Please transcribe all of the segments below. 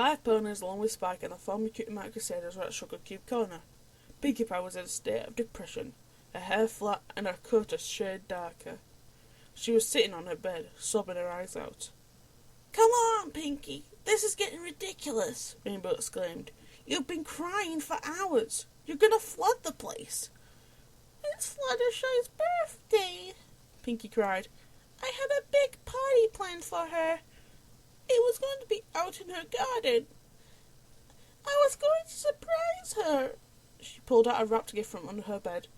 5 ponies along with Spike and the former cutie mark crusaders were at Sugar Cube Corner. Pinkie Pie was in a state of depression, her hair flat and her coat a shade darker. She was sitting on her bed, sobbing her eyes out. "Come on, Pinkie, this is getting ridiculous," Rainbow exclaimed. "You've been crying for hours. You're going to flood the place." "It's Fluttershy's birthday," Pinkie cried. "I had a big party planned for her. It was going to be out in her garden. I was going to surprise her." She pulled out a wrapped gift from under her bed.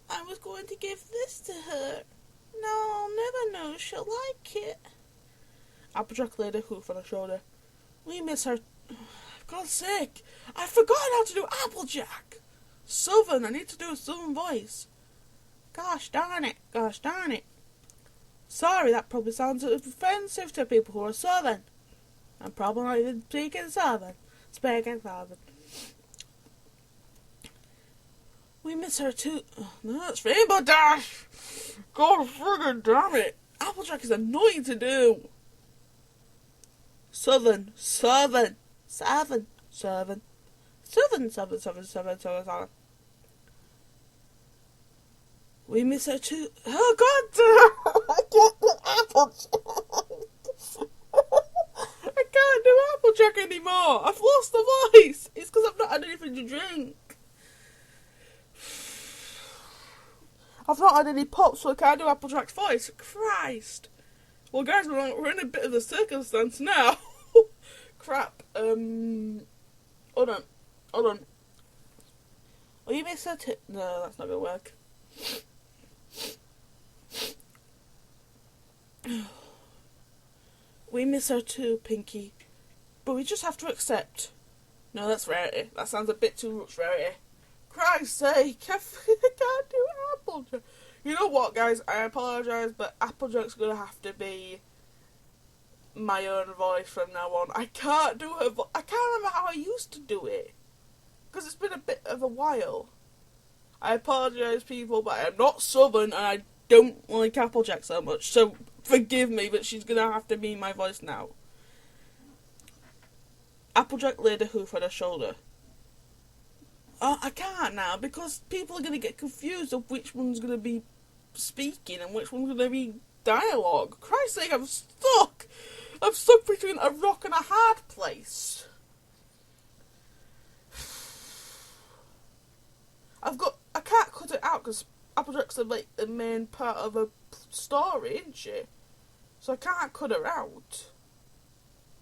"I was going to give this to her. No, I'll never know she'll like it." Applejack laid a hoof on her shoulder. "We miss her. For God's sake, I forgot how to do Applejack. Southern, I need to do a Southern voice. Gosh darn it, gosh darn it. Sorry, that probably sounds offensive to people who are Southern. I'm probably not even speaking Southern. We miss her too." Oh, no, that's Rainbow Dash. God friggin' damn it. Applejack is annoying to do. Southern. We miss her too. Oh, God damn. I can't do Applejack. I can't do Applejack anymore. I've lost the voice. It's because I've not had anything to drink. I've not had any pop, so I can't do Applejack's voice. Christ. Well, guys, we're in a bit of a circumstance now. Crap. Hold on. Will you miss her too? No, that's not going to work. We miss her too, Pinkie. But we just have to accept. No, that's Rarity. That sounds a bit too much Rarity. Christ's sake, I can't do Applejack. You know what, guys? I apologise, but Applejack's going to have to be my own voice from now on. I can't do her I can't remember how I used to do it. Because it's been a bit of a while. I apologise, people, but I am not Southern and I don't like Applejack so much. So, forgive me, but she's going to have to be my voice now. Applejack laid a hoof on her shoulder. Oh, I can't now, because people are going to get confused of which one's going to be speaking and which one's going to be dialogue. Christ's sake, I'm stuck! I'm stuck between a rock and a hard place. I can't cut it out, because Applejack's like the main part of a story, isn't she? So I can't cut her out,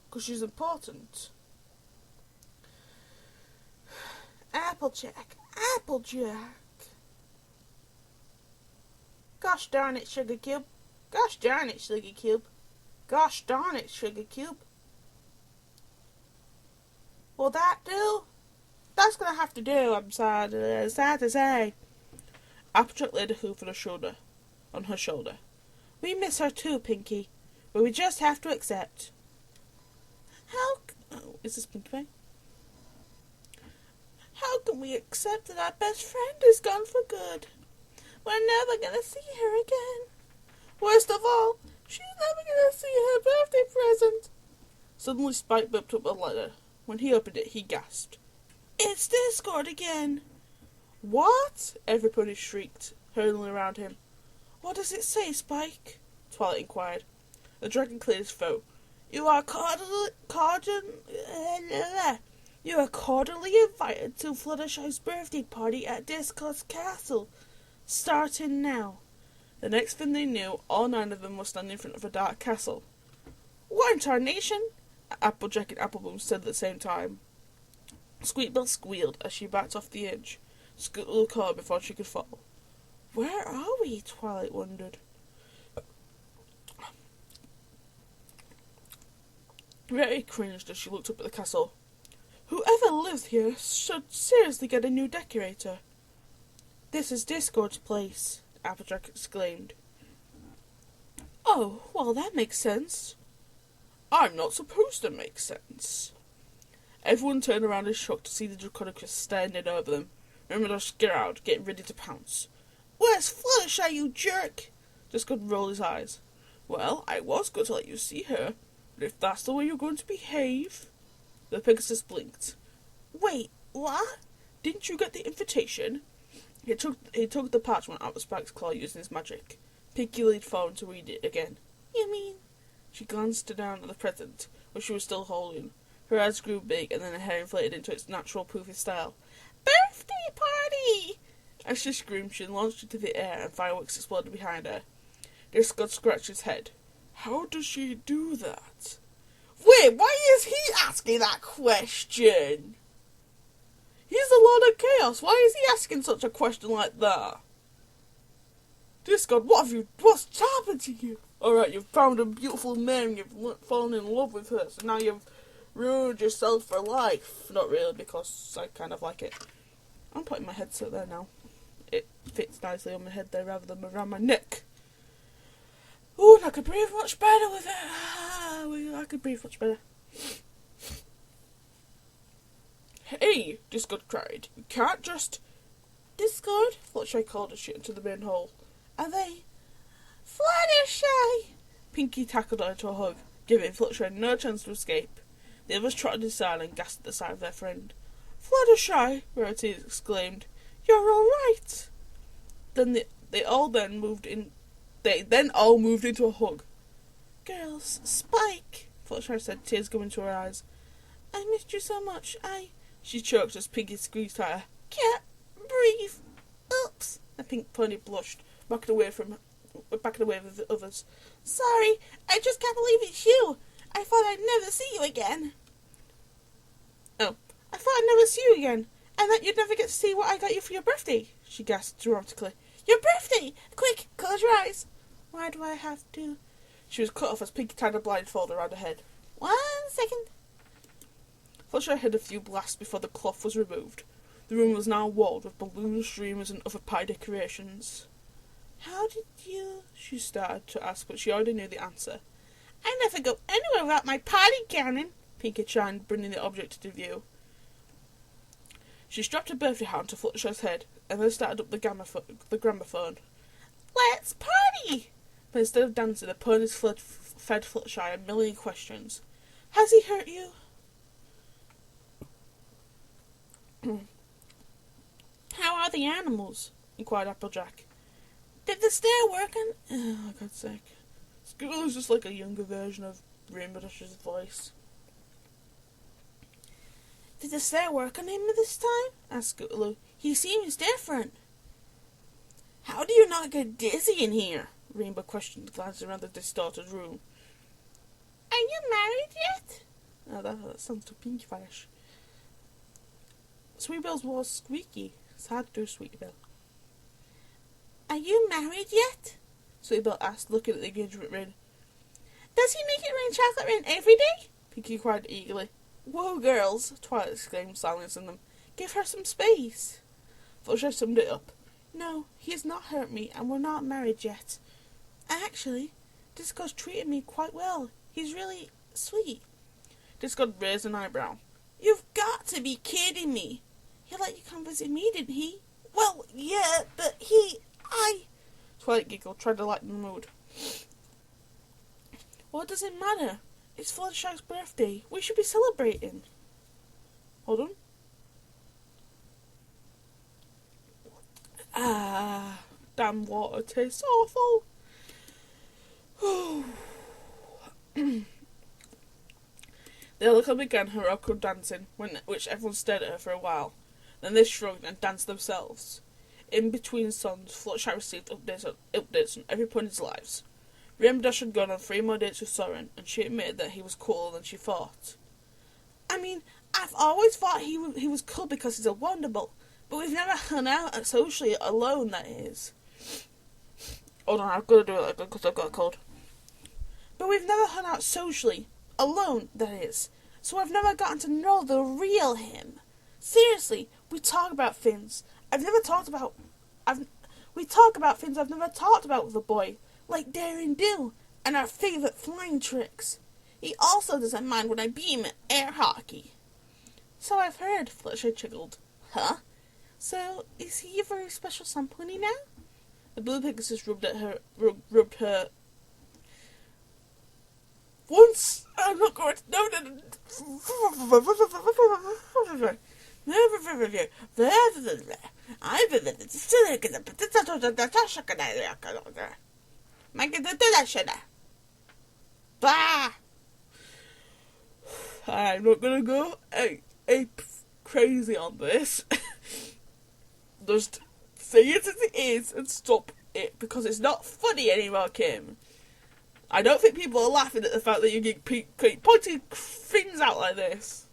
because she's important. Applejack. Gosh darn it, Sugar Cube. Gosh darn it, Sugar Cube. Gosh darn it, Sugar Cube. Will that do? That's gonna have to do, I'm sad to say. Applejack laid a hoof on her shoulder. We miss her too, Pinkie, but we just have to accept. Is this Pinkie Pie? How can we accept that our best friend is gone for good? We're never going to see her again. Worst of all, she's never going to see her birthday present. Suddenly Spike whipped up a letter. When he opened it, he gasped. It's Discord again. What? Everybody shrieked, hurling around him. What does it say, Spike? Twilight inquired. The dragon cleared his throat. You are cordially invited to Fluttershy's birthday party at Discord's castle, starting now. The next thing they knew, all 9 of them were standing in front of a dark castle. What in tarnation? Applejack and Appleboom said at the same time. Squeakbell squealed as she backed off the edge, scuttled the car before she could fall. Where are we? Twilight wondered. Rarity cringed as she looked up at the castle. Whoever lives here should seriously get a new decorator. This is Discord's place, Applejack exclaimed. Oh, well, that makes sense. I'm not supposed to make sense. Everyone turned around in shock to see the Draconicus standing over them. Remember, scared, getting ready to pounce. Where's Fluttershy, you jerk? Discord rolled his eyes. Well, I was going to let you see her, but if that's the way you're going to behave... The Pegasus blinked. Wait, what? Didn't you get the invitation? He took the parchment out of Spike's claw using his magic. Pinkie leaned forward to read it again. You mean? She glanced down at the present, which she was still holding. Her eyes grew big, and then her hair inflated into its natural poofy style. Birthday party! As she screamed, she launched into the air, and fireworks exploded behind her. Discord scratched his head. How does she do that? Wait, why is he asking that question? He's the Lord of Chaos. Why is he asking such a question like that? Discord, what's happened to you? Alright, you've found a beautiful man, you've fallen in love with her, so now you've ruined yourself for life. Not really, because I kind of like it. I'm putting my headset there now. It fits nicely on my head there rather than around my neck. Oh, and I could breathe much better with it. I could breathe much better. Hey, Discord cried. You can't just... Discord? Fluttershy called her shit into the main hole. Are they... Fluttershy! Pinkie tackled her into a hug, giving Fluttershy no chance to escape. The others trotted aside and gasped at the sight of their friend. Fluttershy! Rarity exclaimed. You're all right. Then they all moved into a hug. Girls, Spike, Fluttershy said, tears coming to her eyes. I missed you so much. She choked as Pinkie squeezed her. Can't breathe. Oops. The pink pony blushed, backing away with the others. Sorry, I just can't believe it's you. I thought I'd never see you again. Oh, I thought I'd never see you again, and that you'd never get to see what I got you for your birthday, she gasped dramatically. Your birthday! Quick, close your eyes. Why do I have to? She was cut off as Pinkie tied a blindfold around her head. 1 second. Fluttershy had a few blasts before the cloth was removed. The room was now walled with balloons, streamers, and other pie decorations. How did you... she started to ask, but she already knew the answer. I never go anywhere without my party cannon, Pinkie chimed, bringing the object to view. She strapped a birthday hat onto Fluttershy's head, and then started up the gramophone. Let's party! But instead of dancing, the ponies fed Fluttershy a million questions. Has he hurt you? How are the animals? Inquired Applejack. Did the stair work? Oh, God's sake. Scootaloo is just like a younger version of Rainbow Dash's voice. Did the stair work on him this time? Asked Scootaloo. He seems different. How do you not get dizzy in here? Rainbow questioned, glancing around the distorted room. Are you married yet? Oh, that sounds too Pinkie-ish. Sweetbell's was squeaky. It's hard to do Sweetbell. Are you married yet? Sweetbell asked, looking at the engagement ring. Does he make it rain chocolate rain every day? Pinkie cried eagerly. Whoa, girls, Twilight exclaimed, silencing them. Give her some space. Fluttershy summed it up. No, he has not hurt me, and we're not married yet. Actually, Discord's treated me quite well. He's really sweet. Discord raised an eyebrow. You've got to be kidding me. He let you come visit me, didn't he? Well, yeah, but Twilight giggled, tried to lighten the mood. What does it matter? It's Fluttershy's birthday. We should be celebrating. Hold on. Ah, damn water tastes awful. The Ellicott began her awkward dancing, which everyone stared at her for a while. Then they shrugged and danced themselves. In between songs, Fluttershy received updates on every pony's lives. Rainbow Dash had gone on 3 more dates with Soren, and she admitted that he was cooler than she thought. I mean, I've always thought he was cool because he's a Wonderbolt, but we've never hung out socially alone, that is. Hold on, I've got to do it again because I've got a cold. But we've never hung out socially alone, that is. So I've never gotten to know the real him. Seriously, we talk about things we talk about things I've never talked about with a boy, like daring do, and our favourite flying tricks. He also doesn't mind when I beat him at air hockey. So I've heard, Fluttershy chuckled. Huh? So, is he a very special sun pony now? The blue Pegasus rubbed Once I'm not going to... No. I'm not gonna go ape crazy on this. Just say it as it is and stop it, because it's not funny anymore, Kim. I don't think people are laughing at the fact that you keep pointing things out like this.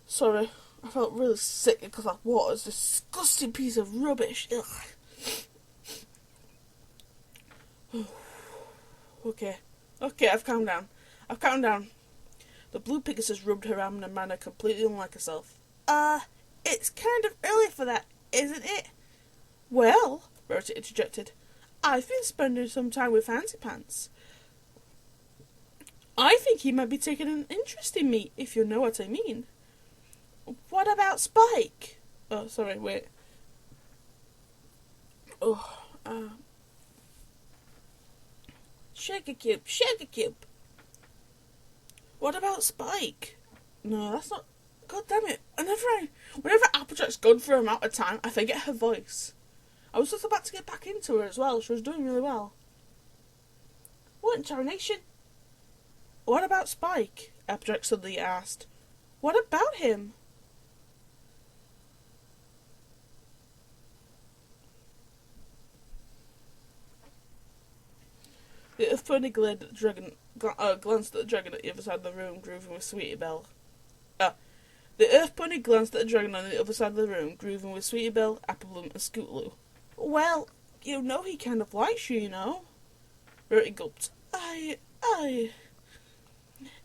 Sorry, I felt really sick because that water's a disgusting piece of rubbish. Okay, I've calmed down. The blue Pegasus rubbed her arm in a manner completely unlike herself. It's kind of early for that, isn't it? Well, Rota interjected, I've been spending some time with Fancy Pants. I think he might be taking an interest in me, if you know what I mean. What about Spike? Oh, sorry, wait. Sugar cube. What about Spike? No, that's not... God damn it. Whenever Applejack's gone for an amount of time, I forget her voice. I was just about to get back into her as well. She was doing really well. What in tarnation? What about Spike? Applejack suddenly asked. What about him? The Earth Pony glanced at the dragon at the other side of the room, grooving with Sweetie Belle. The Earth Pony glanced at the dragon on the other side of the room, grooving with Sweetie Belle, Applebloom, and Scootaloo. Well, you know he kind of likes you, you know. Rarity gulped. Who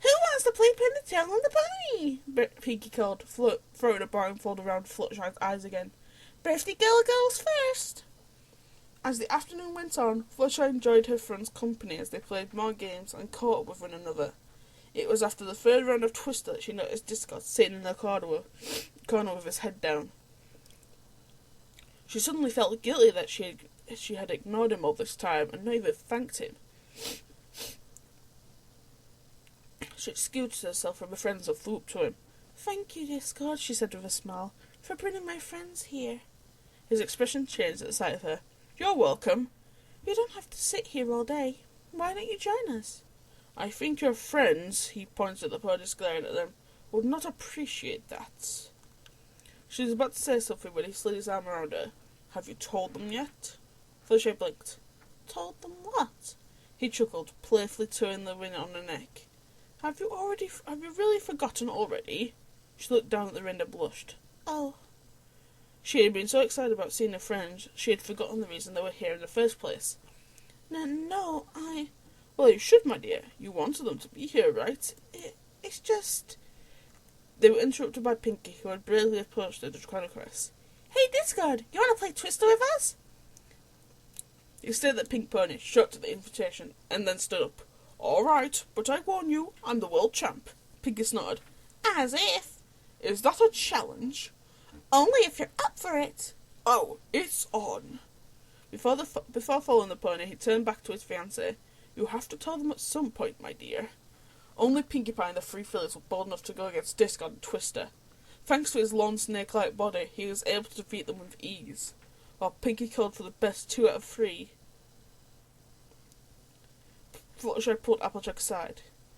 wants to play pin the tail on the pony? Pinkie called, throwing a blindfold around Fluttershy's eyes again. Birthday girl goes first. As the afternoon went on, Fluttershy enjoyed her friends' company as they played more games and caught up with one another. It was after the third round of Twister that she noticed Discord sitting in the corner with his head down. She suddenly felt guilty that she had ignored him all this time and not even thanked him. She excused herself from her friends and flew up to him. Thank you, Discord, she said with a smile, for bringing my friends here. His expression changed at the sight of her. You're welcome. You don't have to sit here all day. Why don't you join us? I think your friends, he pointed at the ponies glaring at them, would not appreciate that. She was about to say something when he slid his arm around her. Have you told them yet? Fluttershy blinked. Told them what? He chuckled, playfully turning the ring on her neck. Have you really forgotten already? She looked down at the ring and blushed. Oh. She had been so excited about seeing her friends, she had forgotten the reason they were here in the first place. No, Well, you should, my dear. You wanted them to be here, right? It's just... They were interrupted by Pinkie, who had bravely approached the Draconicress. Hey, Discord, you want to play Twister with us? He stared at Pink Pony, shocked at the invitation, and then stood up. All right, but I warn you, I'm the world champ. Pinkie snorted. As if. Is that a challenge? Only if you're up for it. Oh, it's on. Before following the pony, he turned back to his fiancée. You have to tell them at some point, my dear. Only Pinkie Pie and the three fillies were bold enough to go against Discord and Twister. Thanks to his long snake-like body, he was able to defeat them with ease. While Pinkie called for the best 2 out of 3, Fluttershy pulled Applejack aside.